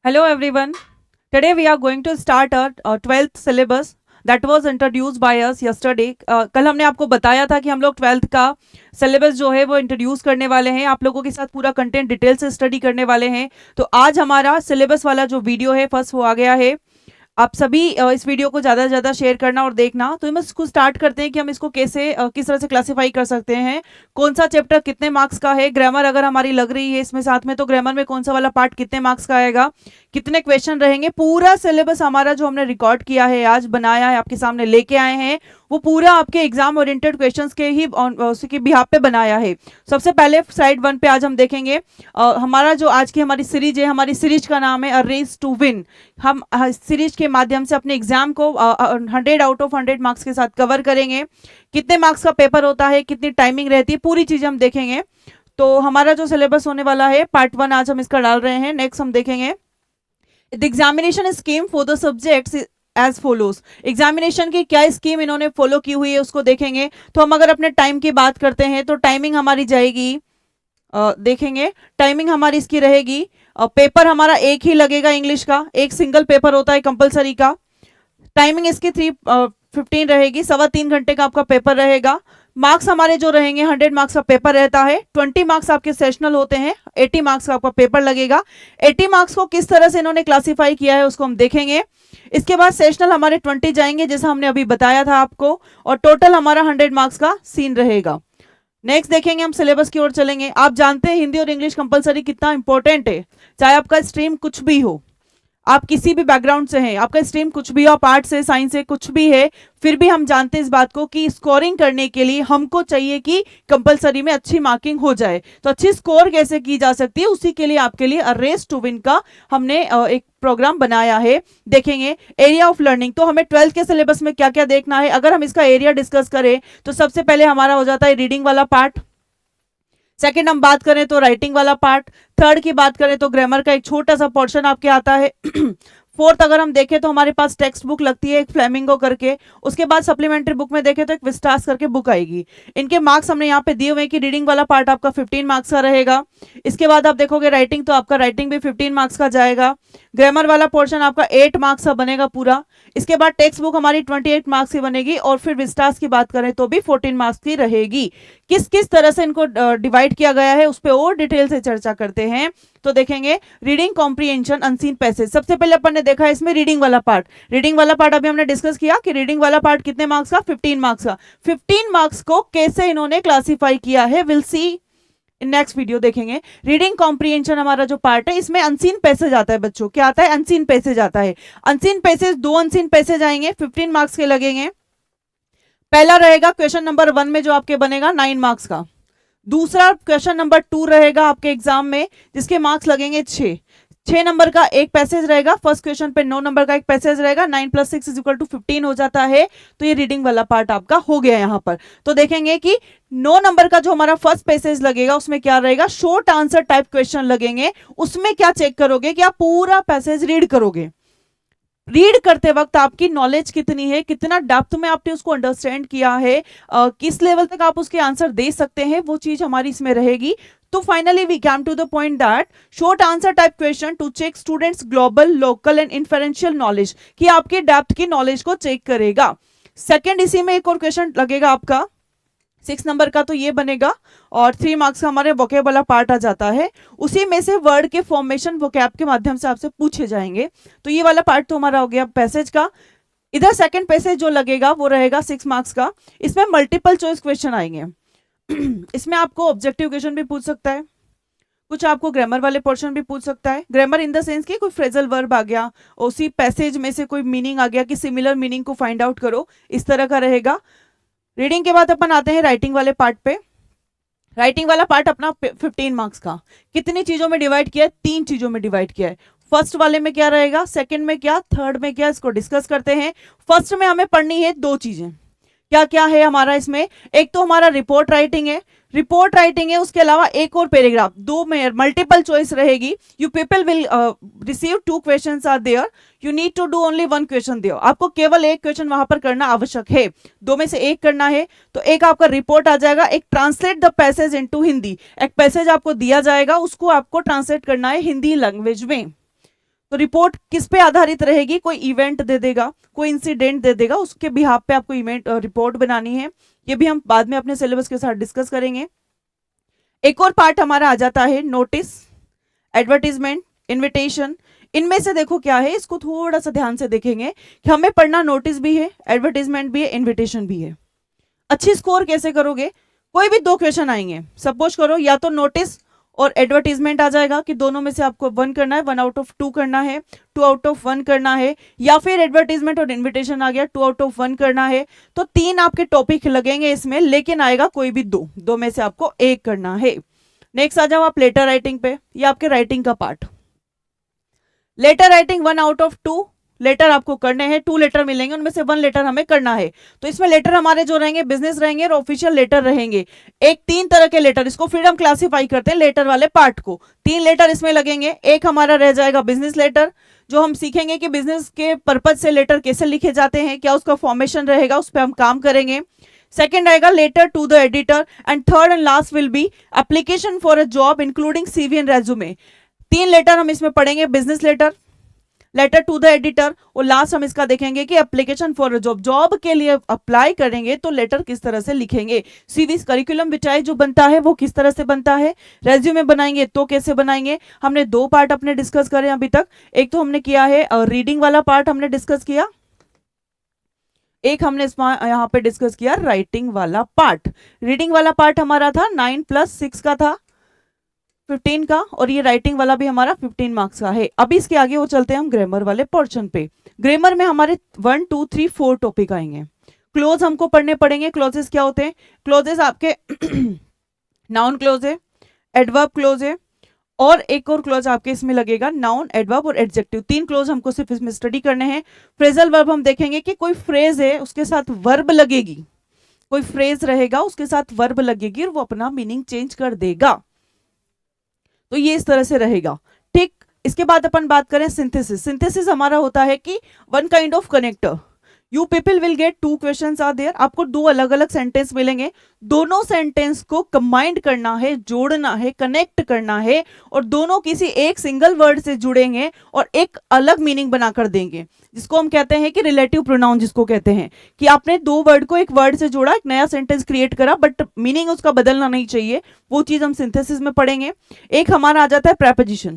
Hello everyone. Today we are going to start our 12th syllabus that was introduced by us yesterday. कल हमने आपको बताया था कि हम लोग 12th का सिलेबस जो है वो इंट्रोड्यूस करने वाले हैं, आप लोगों के साथ पूरा कंटेंट डिटेल से स्टडी करने वाले हैं। तो आज हमारा सिलेबस वाला जो वीडियो है फर्स्ट वो आ गया है। आप सभी इस वीडियो को ज़्यादा से ज़्यादा शेयर करना और देखना। तो हम इसको स्टार्ट करते हैं कि हम इसको कैसे किस तरह से क्लासीफाई कर सकते हैं, कौन सा चैप्टर कितने मार्क्स का है, ग्रामर अगर हमारी लग रही है इसमें साथ में तो ग्रामर में कौन सा वाला पार्ट कितने मार्क्स का आएगा, कितने क्वेश्चन रहेंगे। पूरा सिलेबस हमारा जो हमने रिकॉर्ड किया है, आज बनाया है, आपके सामने लेके आए हैं, वो पूरा आपके एग्जाम ओरिएंटेड क्वेश्चंस के ही उसके बिहाफ पे बनाया है। सबसे पहले स्लाइड 1 पे आज हम देखेंगे हमारा जो आज की हमारी सीरीज है, हमारी सीरीज का नाम है अ रेस टू विन। हम सीरीज के माध्यम से अपने एग्जाम को 100 आउट ऑफ 100 मार्क्स के साथ कवर करेंगे। कितने मार्क्स का पेपर होता है, कितनी टाइमिंग रहती है, पूरी चीज़ हम देखेंगे। तो हमारा जो सिलेबस होने वाला है पार्ट 1 आज हम इसका डाल रहे हैं। नेक्स्ट हम देखेंगे the examination scheme for the subjects as follows. Examination की क्या स्कीम इन्होंने फॉलो की हुई है उसको देखेंगे। तो हम अगर अपने टाइम की बात करते हैं तो टाइमिंग हमारी जाएगी, देखेंगे टाइमिंग हमारी इसकी रहेगी। पेपर हमारा एक ही लगेगा, इंग्लिश का एक सिंगल पेपर होता है कंपलसरी का। टाइमिंग इसकी 3:15 रहेगी, 3.25 घंटे का आपका पेपर रहेगा। मार्क्स हमारे जो रहेंगे 100 मार्क्स का पेपर रहता है, 20 मार्क्स आपके सेशनल होते हैं, 80 मार्क्स का आपका पेपर लगेगा। 80 मार्क्स को किस तरह से इन्होंने क्लासीफाई किया है उसको हम देखेंगे। इसके बाद सेशनल हमारे 20 जाएंगे जैसा हमने अभी बताया था आपको, और टोटल हमारा 100 मार्क्स का सीन रहेगा। नेक्स्ट देखेंगे हम सिलेबस की ओर चलेंगे। आप जानते हैं हिंदी और इंग्लिश कंपलसरी कितना इंपॉर्टेंट है, चाहे आपका स्ट्रीम कुछ भी हो, आप किसी भी बैकग्राउंड से हैं, आपका स्ट्रीम कुछ भी हो, आप आर्ट से साइंस से कुछ भी है, फिर भी हम जानते हैं इस बात को कि स्कोरिंग करने के लिए हमको चाहिए कि कंपलसरी में अच्छी मार्किंग हो जाए। तो अच्छी स्कोर कैसे की जा सकती है, उसी के लिए आपके लिए अ रेस टू विन का हमने एक प्रोग्राम बनाया है। देखेंगे एरिया ऑफ लर्निंग, तो हमें 12th के सिलेबस में क्या क्या देखना है। अगर हम इसका एरिया डिस्कस करें तो सबसे पहले हमारा हो जाता है रीडिंग वाला पार्ट। सेकंड हम बात करें तो राइटिंग वाला पार्ट। थर्ड की बात करें तो ग्रामर का एक छोटा सा पोर्शन आपके आता है। फोर्थ अगर हम देखें तो हमारे पास टेक्स्ट बुक लगती है एक फ्लेमिंगो करके। उसके बाद सप्लीमेंट्री बुक में देखें तो एक विस्टास करके बुक आएगी। इनके मार्क्स हमने यहाँ पे दिए हुए हैं कि रीडिंग वाला पार्ट आपका 15 मार्क्स का रहेगा। इसके बाद आप देखोगे राइटिंग, तो आपका राइटिंग भी 15 मार्क्स का जाएगा। ग्रामर वाला पोर्शन आपका 8 मार्क्स का बनेगा पूरा। इसके बाद टेक्स्ट बुक हमारी 28 मार्क्स की बनेगी, और फिर विस्टास की बात करें तो भी 14 मार्क्स की रहेगी। किस किस तरह से इनको डिवाइड किया गया है उस पर और डिटेल से चर्चा करते हैं। तो देखेंगे रीडिंग कॉम्प्रिहेंशन अनसीन पैसेज। सबसे पहले अपन ने देखा इसमें रीडिंग वाला पार्ट। रीडिंग वाला पार्ट अभी हमने डिस्कस किया कि रीडिंग वाला पार्ट कितने मार्क्स का, 15 मार्क्स का। 15 मार्क्स को कैसे इन्होंने क्लासीफाई किया है विल सी नेक्स्ट वीडियो देखेंगे। रीडिंग कॉम्प्रिहेंशन हमारा जो पार्ट है इसमें अनसीन पैसेज आता है बच्चों, क्या आता है, अनसीन पैसेज आता है। अनसीन पैसेज, 2 अनसीन पैसेज आएंगे, 15 मार्क्स के लगेंगे। पहला रहेगा क्वेश्चन नंबर 1 में जो आपके बनेगा 9 मार्क्स का। दूसरा क्वेश्चन नंबर 2 रहेगा आपके एग्जाम में जिसके मार्क्स लगेंगे 6 नंबर का एक पैसेज रहेगा। फर्स्ट क्वेश्चन पे 9 नंबर का एक पैसेज रहेगा। 9 + 6 = 15 हो जाता है। तो ये रीडिंग वाला पार्ट आपका हो गया यहाँ पर। तो देखेंगे कि 9 नंबर का जो हमारा फर्स्ट पैसेज लगेगा उसमें क्या रहेगा, शॉर्ट आंसर टाइप क्वेश्चन लगेंगे। उसमें क्या चेक करोगे कि आप पूरा पैसेज रीड करोगे। रीड करते वक्त आपकी नॉलेज कितनी है, कितना डेप्थ में आपने उसको अंडरस्टैंड किया है, किस लेवल तक आप उसके आंसर दे सकते हैं, वो चीज हमारी इसमें रहेगी। तो finally we come to the point that short answer type question to check students global, local and inferential knowledge, कि आपके डेप्थ की नॉलेज को चेक करेगा। सेकेंड इसी में एक और क्वेश्चन लगेगा आपका 6 नंबर का, तो ये बनेगा, और 3 मार्क्स का हमारे वोकैब वाला पार्ट आ जाता है। उसी में से वर्ड के फॉर्मेशन वोकैब के माध्यम से आपसे पूछे जाएंगे। तो ये वाला पार्ट तो हमारा हो गया पैसेज का। इधर सेकंड पैसेज जो लगेगा वो रहेगा 6 मार्क्स का। इसमें मल्टीपल चॉइस क्वेश्चन आएंगे। इसमें आपको ऑब्जेक्टिव क्वेश्चन भी पूछ सकता है, कुछ आपको ग्रामर वाले पोर्शन भी पूछ सकता है। ग्रामर इन द सेंस कि कोई फ्रेजल वर्ब आ गया, उसी पैसेज में से कोई मीनिंग आ गया कि सिमिलर मीनिंग को फाइंड आउट करो, इस तरह का रहेगा। रीडिंग के बाद अपन आते हैं राइटिंग वाले पार्ट पे। राइटिंग वाला पार्ट अपना 15 मार्क्स का कितनी चीजों में डिवाइड किया है, 3 चीजों में डिवाइड किया है। फर्स्ट वाले में क्या रहेगा, सेकंड में क्या, थर्ड में क्या, इसको डिस्कस करते हैं। फर्स्ट में हमें पढ़नी है 2 चीजें। क्या क्या है हमारा इसमें, एक तो हमारा रिपोर्ट राइटिंग है, रिपोर्ट राइटिंग है, उसके अलावा एक और पैराग्राफ, 2 में मल्टीपल चॉइस रहेगी। You people will receive 2 questions are there, you need to do only 1 question there. आपको केवल एक क्वेश्चन वहां पर करना आवश्यक है, 2 में से एक करना है। तो एक आपका रिपोर्ट आ जाएगा, एक translate the passage into Hindi, एक पैसेज आपको दिया जाएगा, उसको आपको ट्रांसलेट करना है हिंदी लैंग्वेज में। तो रिपोर्ट किस पे आधारित रहेगी, कोई इवेंट दे देगा, कोई इंसिडेंट दे देगा, उसके बिहाफ पे आपको इवेंट रिपोर्ट बनानी है। ये भी हम बाद में अपने सिलेबस के साथ डिस्कस करेंगे। एक और पार्ट हमारा आ जाता है नोटिस, एडवर्टीजमेंट, इनविटेशन। इनमें से देखो क्या है, इसको थोड़ा सा ध्यान से देखेंगे कि हमें पढ़ना नोटिस भी है, एडवर्टीजमेंट भी है, इनविटेशन भी है। अच्छी स्कोर कैसे करोगे, कोई भी दो क्वेश्चन आएंगे, सपोज करो या तो नोटिस और एडवर्टीजमेंट आ जाएगा कि दोनों में से आपको 1 करना है, 1 आउट ऑफ 2 करना है, 2 आउट ऑफ 1 करना है, या फिर एडवर्टीजमेंट और इनविटेशन आ गया 2 आउट ऑफ 1 करना है। तो 3 आपके टॉपिक लगेंगे इसमें, लेकिन आएगा कोई भी दो में से आपको एक करना है। नेक्स्ट आ जाओ आप लेटर राइटिंग पे, ये आपके राइटिंग का part. Letter writing 1 out of 2 letter आपको करने हैं, 2 लेटर मिलेंगे, उनमें से 1 लेटर हमें करना है। तो इसमें लेटर हमारे जो रहेंगे बिजनेस रहेंगे और ऑफिशियल लेटर रहेंगे। एक 3 तरह के लेटर, इसको फिर हम क्लासिफाई करते हैं लेटर वाले पार्ट को। 3 लेटर इसमें लगेंगे। एक हमारा रह जाएगा बिजनेस लेटर, जो हम सीखेंगे कि बिजनेस के पर्पज से लेटर कैसे लिखे जाते हैं, क्या उसका फॉर्मेशन रहेगा, उस पर हम काम करेंगे। सेकेंड आएगा letter to the editor, and third and last will be application for a job including CV and resume. 3 letter हम इसमें पढ़ेंगे, business letter, letter to the editor, और लास्ट हम इसका देखेंगे कि एप्लीकेशन फॉर जॉब, जॉब के लिए अप्लाई करेंगे तो लेटर किस तरह से लिखेंगे, सीवी करिकुलम विटाए जो बनता है वो किस तरह से बनता है, रेज्यूमे बनाएंगे तो कैसे बनाएंगे। हमने 2 पार्ट अपने डिस्कस करे अभी तक। एक तो हमने किया है रीडिंग वाला पार्ट हमने डिस्कस किया, एक हमने यहाँ पे डिस्कस किया राइटिंग वाला पार्ट। रीडिंग वाला पार्ट हमारा था 9 + 6 का था, 15 का, और ये राइटिंग वाला भी हमारा 15 मार्क्स का है। अभी इसके आगे वो चलते हैं हम ग्रामर वाले पोर्शन पे। ग्रामर में हमारे 1 2 3 4 टॉपिक आएंगे। क्लोज हमको पढ़ने पड़ेंगे। क्लोजेस क्या होते हैं, क्लोजेस आपके नाउन क्लोज है, एडवर्ब क्लोज है, और एक और क्लोज आपके इसमें लगेगा नाउन, एडवर्ब और एडजेक्टिव। 3 क्लोज हमको सिर्फ इसमें स्टडी करने हैं। फ्रेजल वर्ब हम देखेंगे कि कोई फ्रेज है उसके साथ वर्ब लगेगी, कोई फ्रेज रहेगा उसके साथ वर्ब लगेगी और वो अपना मीनिंग चेंज कर देगा, तो ये इस तरह से रहेगा। ठीक, इसके बाद अपन बात करें सिंथेसिस। सिंथेसिस हमारा होता है कि 1 kind of connector, you people will get 2 questions are there. आपको 2 अलग अलग सेंटेंस मिलेंगे, दोनों सेंटेंस को कंबाइंड करना है, जोड़ना है, कनेक्ट करना है, और दोनों किसी एक सिंगल वर्ड से जुड़ेंगे और एक अलग मीनिंग बनाकर देंगे, जिसको हम कहते हैं कि रिलेटिव प्रोनाउन, जिसको कहते हैं कि आपने 2 वर्ड को एक वर्ड से जोड़ा, एक नया सेंटेंस क्रिएट करा, बट मीनिंग उसका बदलना नहीं चाहिए, वो चीज हम सिंथेसिस में पढ़ेंगे। एक हमारा आ जाता है प्रेपोजिशन।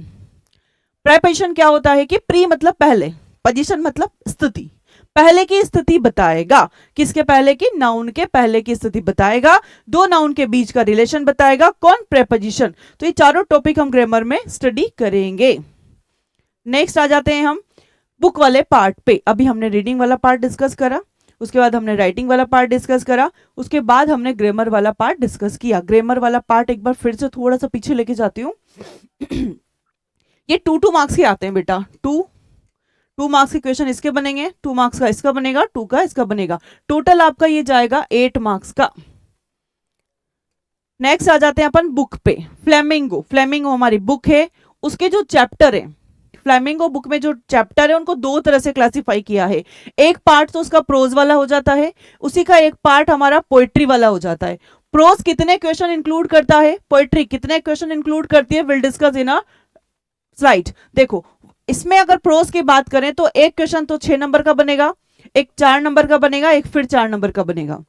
प्रेपोजिशन क्या होता है कि प्री मतलब पहले, पोजीशन मतलब स्थिति, पहले की स्थिति बताएगा। किसके पहले की, नाउन के पहले की स्थिति बताएगा, 2 नाउन के बीच का रिलेशन बताएगा, कौन, प्रेपोजिशन। तो ये चारों टॉपिक हम ग्रामर में स्टडी करेंगे। नेक्स्ट आ जाते हैं हम बुक वाले पार्ट पे। अभी हमने रीडिंग वाला पार्ट डिस्कस करा, उसके बाद हमने राइटिंग वाला पार्ट डिस्कस करा, उसके बाद हमने ग्रामर वाला पार्ट डिस्कस किया। ग्रामर वाला पार्ट एक बार फिर से थोड़ा सा पीछे लेके जाती हूँ। ये 2 मार्क्स के आते हैं बेटा, 2 मार्क्स के क्वेश्चन इसके बनेंगे, 2 मार्क्स का इसका बनेगा, 2 का इसका बनेगा, टोटल आपका ये जाएगा 8 मार्क्स का। नेक्स्ट आ जाते हैं अपन बुक पे। फ्लेमिंगो, फ्लेमिंगो हमारी बुक है, उसके जो चैप्टर है, फ्लेमिंगो बुक में जो चैप्टर है उनको 2 तरह से क्लासिफाई किया है। एक पार्ट तो उसका प्रोज वाला हो जाता है, उसी का एक पार्ट हमारा पोएट्री वाला हो जाता है। प्रोज कितने क्वेश्चन इंक्लूड करता है, पोएट्री कितने क्वेश्चन इंक्लूड करती है, will discuss in a slide. देखो इसमें अगर प्रोज की बात करें तो एक क्वेश्चन तो 6 नंबर का बनेगा, एक 4 नंबर का बनेगा, एक फिर 4 नंबर का बनेगा।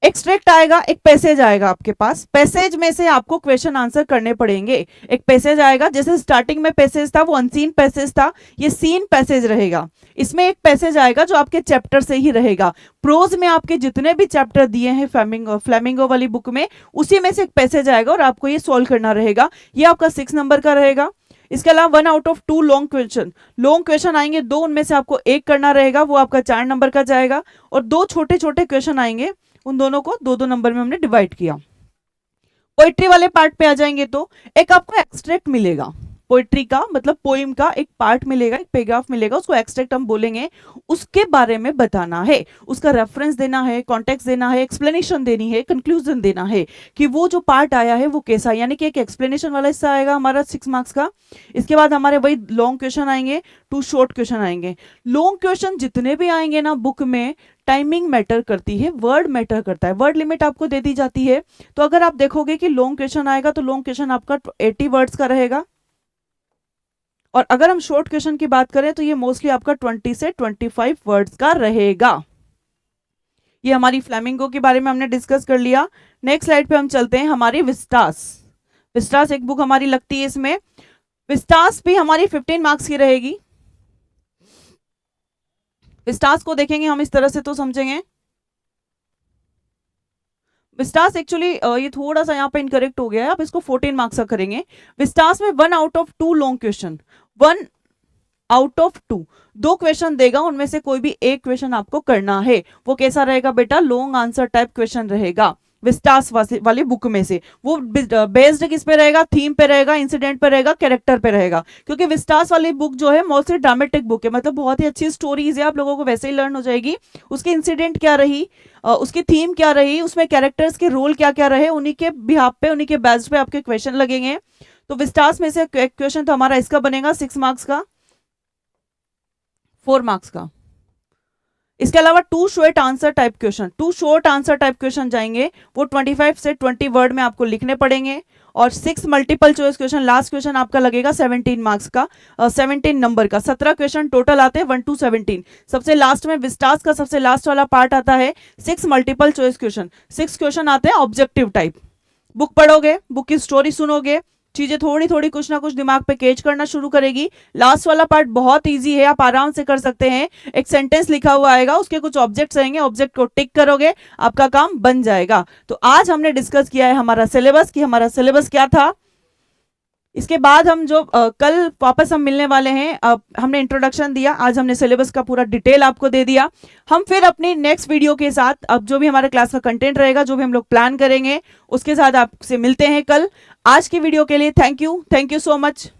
एक्सट्रैक्ट आएगा, एक पैसेज आएगा आपके पास, पैसेज में से आपको क्वेश्चन आंसर करने पड़ेंगे। एक पैसेज आएगा, जैसे स्टार्टिंग में पैसेज था वो अनसीन पैसेज था, ये सीन पैसेज रहेगा। इसमें एक पैसेज आएगा जो आपके चैप्टर से ही रहेगा। प्रोज में आपके जितने भी चैप्टर दिए हैं फ्लेमिंगो वाली बुक में, उसी में से एक पैसेज आएगा और आपको ये सॉल्व करना रहेगा। ये आपका 6 नंबर का रहेगा। इसके अलावा 1 आउट ऑफ 2 लॉन्ग क्वेश्चन आएंगे, 2 उनमें से आपको एक करना रहेगा, वो आपका 4 नंबर का जाएगा। और 2 छोटे छोटे क्वेश्चन आएंगे, उन दोनों को 2-2 नंबर में हमने डिवाइड किया। पोइट्री वाले पार्ट पे आ जाएंगे तो एक आपको एक्सट्रैक्ट मिलेगा, पोइट्री का मतलब पोइम का एक पार्ट मिलेगा, एक पैराग्राफ मिलेगा, उसको एक्सट्रैक्ट हम बोलेंगे। उसके बारे में बताना है, उसका रेफरेंस देना है, कॉन्टेक्स्ट देना है, एक्सप्लेनेशन देनी है, कंक्लूजन देना है कि वो जो पार्ट आया है वो कैसा, यानी कि एक एक्सप्लेनेशन वाला हिस्सा आएगा हमारा 6 मार्क्स का। इसके बाद हमारे वही लॉन्ग क्वेश्चन आएंगे, 2 शॉर्ट क्वेश्चन आएंगे। लॉन्ग क्वेश्चन जितने भी आएंगे ना बुक में, टाइमिंग मैटर करती है, वर्ड मैटर करता है, वर्ड लिमिट आपको दे दी जाती है। तो अगर आप देखोगे कि लॉन्ग क्वेश्चन आएगा तो लॉन्ग क्वेश्चन आपका 80 वर्ड्स का रहेगा, और अगर हम शॉर्ट क्वेश्चन की बात करें तो ये मोस्टली आपका 20 से 25 वर्ड्स का रहेगा। ये हमारी फ्लेमिंगो के बारे में हमने डिस्कस कर लिया। नेक्स्ट स्लाइड पे हम चलते हैं, हमारी विस्टास। विस्टास एक बुक हमारी लगती है इसमें। विस्टास भी हमारी 15 मार्क्स की रहेगी। विस्टास को देखेंगे हम इस तरह से तो समझेंगे। विस्टास एक्चुअली ये थोड़ा सा यहाँ पे इनकरेक्ट हो गया है, आप इसको 14 मार्क्स का करेंगे। विस्टास में 1 out of 2 long question, 1 out of 2 2 question देगा, उनमें से कोई भी एक क्वेश्चन आपको करना है। वो कैसा रहेगा बेटा? लॉन्ग आंसर टाइप क्वेश्चन रहेगा विस्टास वाली बुक में से। वो बेस्ड किस पे रहेगा? थीम पे रहेगा, इंसिडेंट पे रहेगा, कैरेक्टर पे रहेगा। क्योंकि विस्टास वाली बुक जो है मोस्टली ड्रामेटिक बुक है, मतलब बहुत ही अच्छी स्टोरीज है, आप लोगों को वैसे ही लर्न हो जाएगी। उसकी इंसिडेंट क्या रही, उसकी थीम क्या रही, उसमें कैरेक्टर्स के रोल क्या क्या रहे, उन्हीं के बिहाफ पे, उन्हीं के बेस्ड पे आपके क्वेश्चन लगेंगे। तो विस्टास में से क्वेश्चन तो हमारा इसका बनेगा 6 मार्क्स का, 4 मार्क्स का। इसके अलावा 2 short answer type question, 2 short answer type question जाएंगे, वो 25 से 20 वर्ड में आपको लिखने पड़ेंगे। और 6 multiple choice question, last question आपका लगेगा 17 मार्क्स का, 17 नंबर का। 17 क्वेश्चन टोटल आते हैं 1 to 17। सबसे लास्ट में विस्टास का सबसे लास्ट वाला पार्ट आता है 6 मल्टीपल चॉइस क्वेश्चन। 6 क्वेश्चन आते हैं ऑब्जेक्टिव टाइप। बुक पढ़ोगे, बुक की स्टोरी सुनोगे, चीजें थोड़ी थोड़ी कुछ ना कुछ दिमाग पे कैच करना शुरू करेगी। लास्ट वाला पार्ट बहुत इजी है, आप आराम से कर सकते हैं। एक सेंटेंस लिखा हुआ आएगा, उसके कुछ ऑब्जेक्ट्स रहेंगे, ऑब्जेक्ट को टिक करोगे, आपका काम बन जाएगा। तो आज हमने डिस्कस किया है हमारा सिलेबस, कि हमारा सिलेबस क्या था। इसके बाद हम जो कल वापस हम मिलने वाले हैं, हमने इंट्रोडक्शन दिया, आज हमने सिलेबस का पूरा डिटेल आपको दे दिया। हम फिर अपनी नेक्स्ट वीडियो के साथ, अब जो भी हमारे क्लास का कंटेंट रहेगा, जो भी हम लोग प्लान करेंगे, उसके साथ आपसे मिलते हैं कल। आज की वीडियो के लिए थैंक यू सो मच।